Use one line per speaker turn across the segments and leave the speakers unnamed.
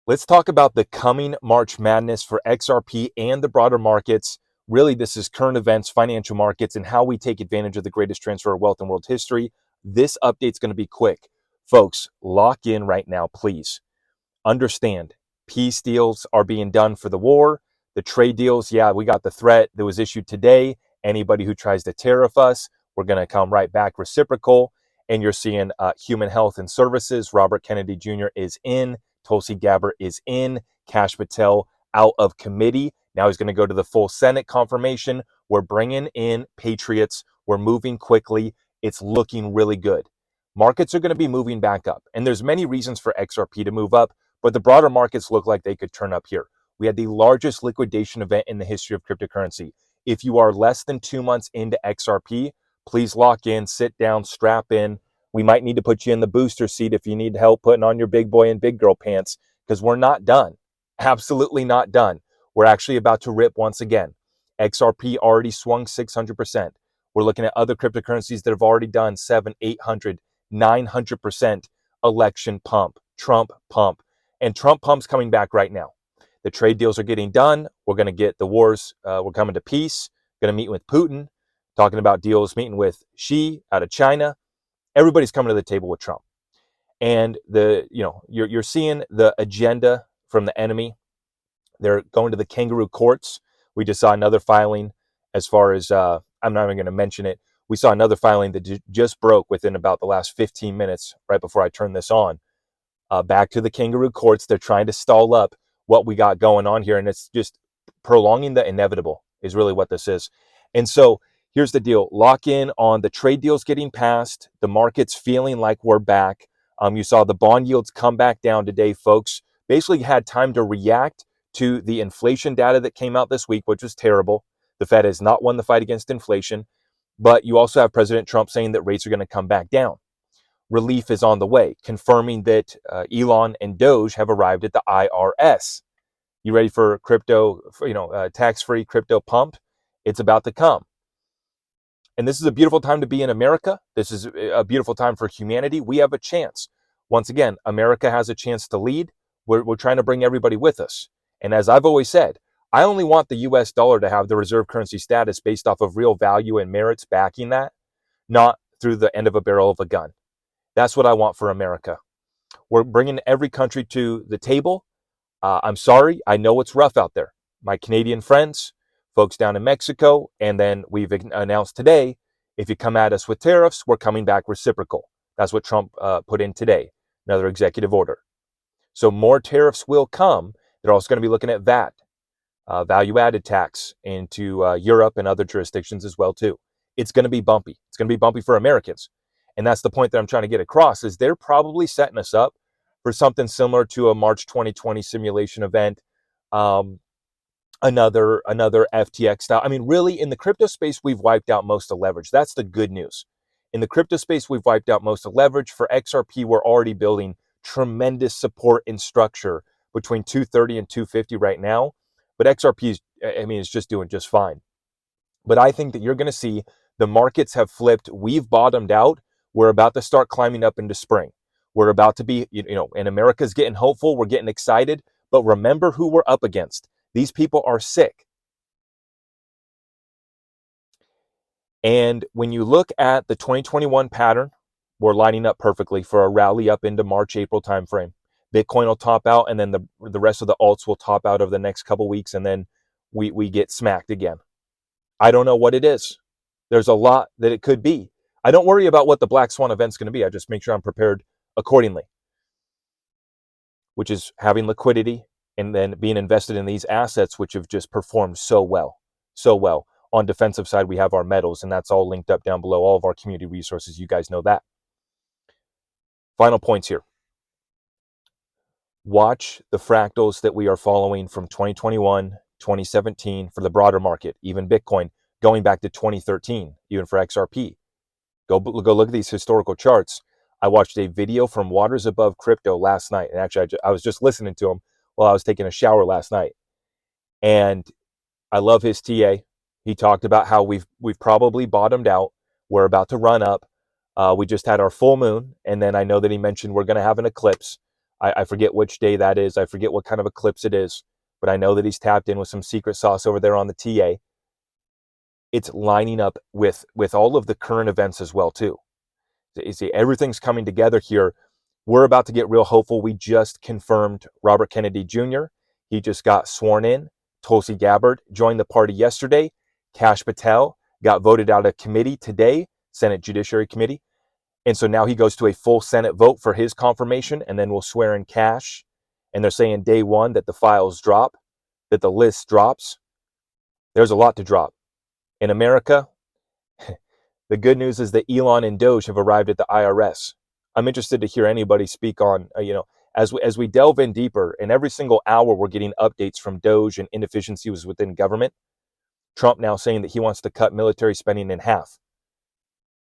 Let's talk about the coming March Madness for XRP and the broader markets. Really, this is current events, financial markets, and how we take advantage of the greatest transfer of wealth in world history. This update's going to be quick. Folks, lock in right now, please. Understand, peace deals are being done for the war. The trade deals, yeah, we got the threat that was issued today. Anybody who tries to tariff us, we're going to come right back reciprocal. And you're seeing human health and services. Robert Kennedy Jr. is in. Tulsi Gabbard is in. Kash Patel out of committee. Now he's going to go to the full Senate confirmation. We're bringing in patriots. We're moving quickly. It's looking really good. Markets are going to be moving back up. And there's many reasons for XRP to move up, but the broader markets look like they could turn up here. We had the largest liquidation event in the history of cryptocurrency. If you are less than 2 months into XRP, please lock in, sit down, strap in. We might need to put you in the booster seat if you need help putting on your big boy and big girl pants, because we're not done. Absolutely not done. We're actually about to rip once again. XRP already swung 600%. We're looking at other cryptocurrencies that have already done 700, 800, 900% election pump, Trump pump. And Trump pump's coming back right now. The trade deals are getting done. We're going to get the wars. We're coming to peace. Going to meet with Putin, talking about deals, meeting with Xi out of China. Everybody's coming to the table with Trump. And you're seeing the agenda from the enemy. They're going to the kangaroo courts. We just saw another filing as far as, I'm not even going to mention it. We saw another filing that just broke within about the last 15 minutes, right before I turned this on. Back to the kangaroo courts. They're trying to stall up what we got going on here. And it's just prolonging the inevitable is really what this is. And so here's the deal. Lock in on the trade deals getting passed. The market's feeling like we're back. You saw the bond yields come back down today, folks. Basically had time to react to the inflation data that came out this week, which was terrible. The Fed has not won the fight against inflation. But you also have President Trump saying that rates are going to come back down. Relief is on the way, confirming that Elon and Doge have arrived at the IRS. You ready for crypto, tax-free crypto pump? It's about to come. And this is a beautiful time to be in America. This is a beautiful time for humanity. We have a chance. Once again, America has a chance to lead. We're trying to bring everybody with us. And as I've always said, I only want the US dollar to have the reserve currency status based off of real value and merits backing that, not through the end of a barrel of a gun. That's what I want for America. We're bringing every country to the table. I'm sorry. I know it's rough out there. My Canadian friends, folks down in Mexico, and then we've announced today, if you come at us with tariffs, we're coming back reciprocal. That's what Trump put in today, another executive order. So more tariffs will come. They're also going to be looking at VAT, value-added tax into Europe and other jurisdictions as well, too. It's going to be bumpy. It's going to be bumpy for Americans. And that's the point that I'm trying to get across, is they're probably setting us up for something similar to a March 2020 simulation event, another FTX style. I mean, really, in the crypto space, we've wiped out most of leverage. That's the good news. In the crypto space, we've wiped out most of leverage. For XRP, we're already building tremendous support and structure between 230 and 250 right now. But XRP is just doing just fine. But I think that you're going to see the markets have flipped. We've bottomed out. We're about to start climbing up into spring. We're about to be, and America's getting hopeful. We're getting excited. But remember who we're up against. These people are sick. And when you look at the 2021 pattern, we're lining up perfectly for a rally up into March, April timeframe. Bitcoin will top out, and then the rest of the alts will top out over the next couple weeks, and then we get smacked again. I don't know what it is. There's a lot that it could be. I don't worry about what the Black Swan event's going to be. I just make sure I'm prepared accordingly, which is having liquidity and then being invested in these assets, which have just performed so well. On defensive side, we have our metals, and that's all linked up down below, all of our community resources. You guys know that. Final points here. Watch the fractals that we are following from 2021, 2017 for the broader market, even Bitcoin, going back to 2013, even for XRP. Go look at these historical charts. I watched a video from Waters Above Crypto last night. And actually, I was just listening to him while I was taking a shower last night. And I love his TA. He talked about how we've probably bottomed out. We're about to run up. We just had our full moon. And then I know that he mentioned we're going to have an eclipse. I forget which day that is. I forget what kind of eclipse it is, but I know that he's tapped in with some secret sauce over there on the TA. It's lining up with all of the current events as well, too. You see, everything's coming together here. We're about to get real hopeful. We just confirmed Robert Kennedy Jr. He just got sworn in. Tulsi Gabbard joined the party yesterday. Kash Patel got voted out of committee today, Senate Judiciary Committee. And so now he goes to a full Senate vote for his confirmation, and then we'll swear in Kash. And they're saying day one that the files drop, that the list drops. There's a lot to drop. In America, the good news is that Elon and Doge have arrived at the IRS. I'm interested to hear anybody speak on, as we delve in deeper, and every single hour we're getting updates from Doge and inefficiencies within government. Trump now saying that he wants to cut military spending in half.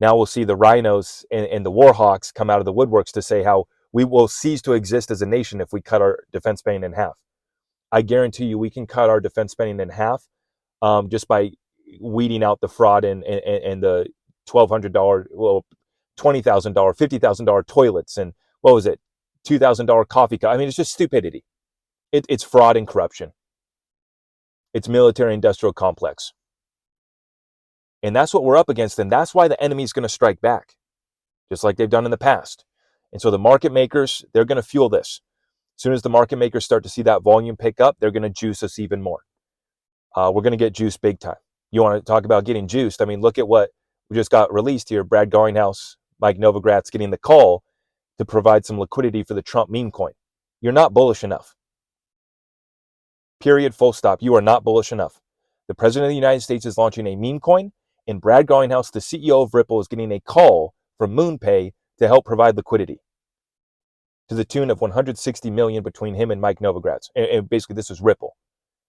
Now we'll see the rhinos and the war hawks come out of the woodworks to say how we will cease to exist as a nation if we cut our defense spending in half. I guarantee you we can cut our defense spending in half just by weeding out the fraud and the $1,200, well, $20,000, $50,000 toilets, and what was it, $2,000 coffee cup. I mean, it's just stupidity. It's fraud and corruption. It's military-industrial complex. And that's what we're up against, and that's why the enemy's going to strike back, just like they've done in the past. And so the market makers, they're going to fuel this. As soon as the market makers start to see that volume pick up, they're going to juice us even more. We're going to get juiced big time. You want to talk about getting juiced? I mean, look at what we just got released here. Brad Garlinghouse, Mike Novogratz getting the call to provide some liquidity for the Trump meme coin. You're not bullish enough. Period, full stop. You are not bullish enough. The President of the United States is launching a meme coin, and Brad Garlinghouse, the CEO of Ripple, is getting a call from MoonPay to help provide liquidity to the tune of $160 million between him and Mike Novogratz. And basically, this is Ripple.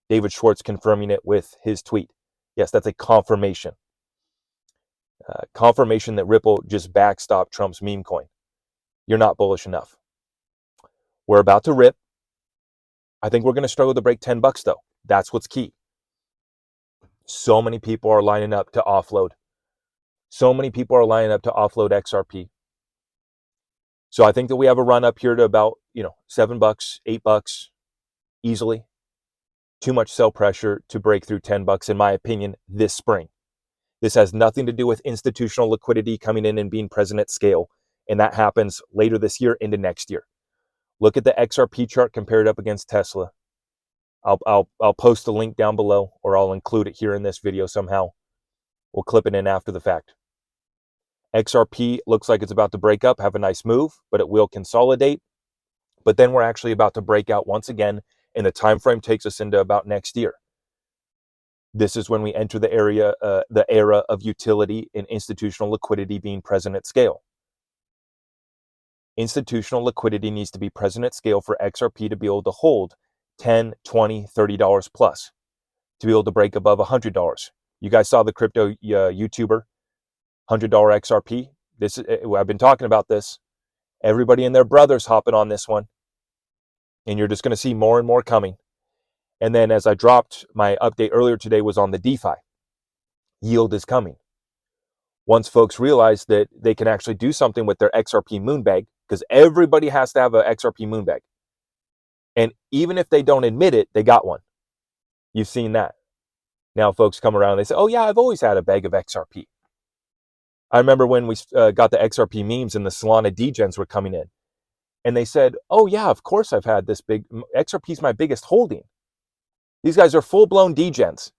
David Schwartz confirming it with his tweet. Yes, that's a confirmation. Confirmation that Ripple just backstopped Trump's meme coin. You're not bullish enough. We're about to rip. I think we're going to struggle to break $10 though. That's what's key. So many people are lining up to offload. So many people are lining up to offload XRP. So I think that we have a run up here to about, $7, $8 easily. Too much sell pressure to break through $10, in my opinion, this spring. This has nothing to do with institutional liquidity coming in and being present at scale. And that happens later this year into next year. Look at the XRP chart compared up against Tesla. I'll post a link down below, or I'll include it here in this video somehow. We'll clip it in after the fact. XRP looks like it's about to break up, have a nice move, but it will consolidate. But then we're actually about to break out once again, and the time frame takes us into about next year. This is when we enter the era of utility and institutional liquidity being present at scale. Institutional liquidity needs to be present at scale for XRP to be able to hold $10, $20, $30 plus, to be able to break above $100. You guys saw the crypto YouTuber, $100 XRP. I've been talking about this. Everybody and their brothers hopping on this one. And you're just going to see more and more coming. And then as I dropped, my update earlier today was on the DeFi. Yield is coming. Once folks realize that they can actually do something with their XRP Moonbag, because everybody has to have an XRP Moonbag. And even if they don't admit it, they got one. You've seen that. Now folks come around and they say, oh yeah, I've always had a bag of XRP. I remember when we got the XRP memes and the Solana degens were coming in. And they said, oh yeah, of course I've had this big, XRP is my biggest holding. These guys are full-blown degens.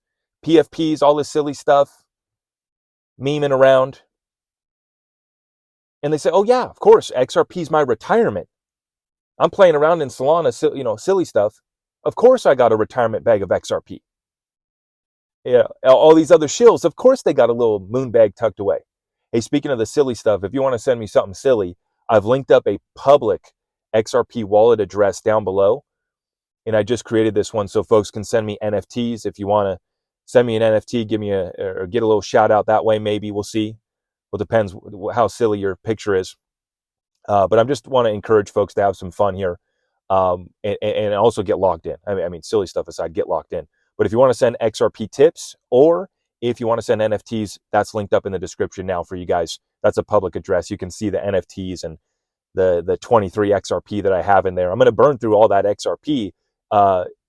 PFPs, all this silly stuff, memeing around. And they say, oh yeah, of course, XRP is my retirement. I'm playing around in Solana, silly stuff. Of course I got a retirement bag of XRP. Yeah, all these other shills, of course they got a little moon bag tucked away. Hey, speaking of the silly stuff, if you want to send me something silly, I've linked up a public XRP wallet address down below. And I just created this one so folks can send me NFTs. If you want to send me an NFT, give me or get a little shout out that way, maybe. We'll see. Well, depends how silly your picture is. But I just want to encourage folks to have some fun here and also get logged in. I mean, silly stuff aside, get locked in. But if you want to send XRP tips, or if you want to send NFTs, that's linked up in the description now for you guys. That's a public address. You can see the NFTs and the 23 XRP that I have in there. I'm going to burn through all that XRP,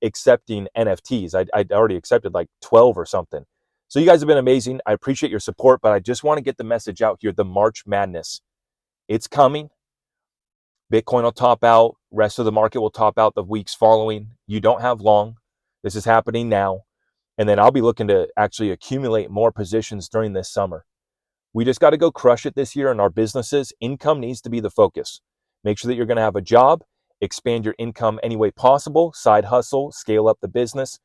accepting NFTs. I'd already accepted like 12 or something. So you guys have been amazing. I appreciate your support, but I just want to get the message out here. The March Madness, it's coming. Bitcoin will top out. Rest of the market will top out the weeks following. You don't have long. This is happening now. And then I'll be looking to actually accumulate more positions during this summer. We just got to go crush it this year in our businesses. Income needs to be the focus. Make sure that you're going to have a job, expand your income any way possible, side hustle, scale up the business.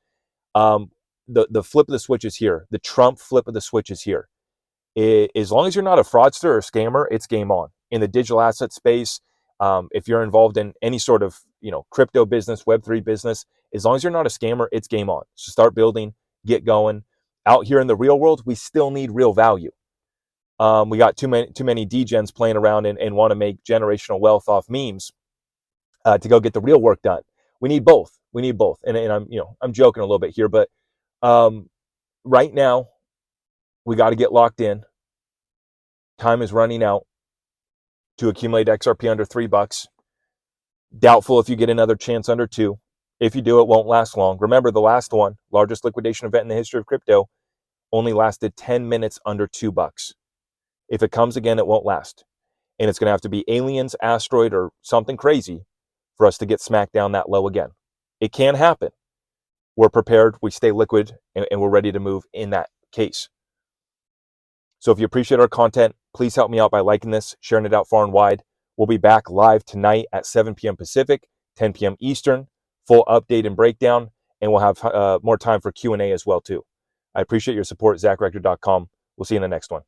The flip of the switch is here. The Trump flip of the switch is here. As long as you're not a fraudster or a scammer, it's game on. In the digital asset space, if you're involved in any sort of crypto business, Web3 business, as long as you're not a scammer, it's game on. So start building, get going. Out here in the real world, we still need real value. We got too many degens playing around and want to make generational wealth off memes to go get the real work done. We need both. And I'm joking a little bit here, but right now we got to get locked in. Time is running out to accumulate XRP under $3. Doubtful if you get another chance under 2. If you do, it won't last long. Remember, the last one, largest liquidation event in the history of crypto, only lasted 10 minutes under $2. If it comes again, it won't last. And it's going to have to be aliens, asteroid, or something crazy for us to get smacked down that low again. It can happen. We're prepared, we stay liquid, and we're ready to move in that case. So if you appreciate our content, please help me out by liking this, sharing it out far and wide. We'll be back live tonight at 7 p.m. Pacific, 10 p.m. Eastern, full update and breakdown, and we'll have more time for Q&A as well too. I appreciate your support, ZachRector.com. We'll see you in the next one.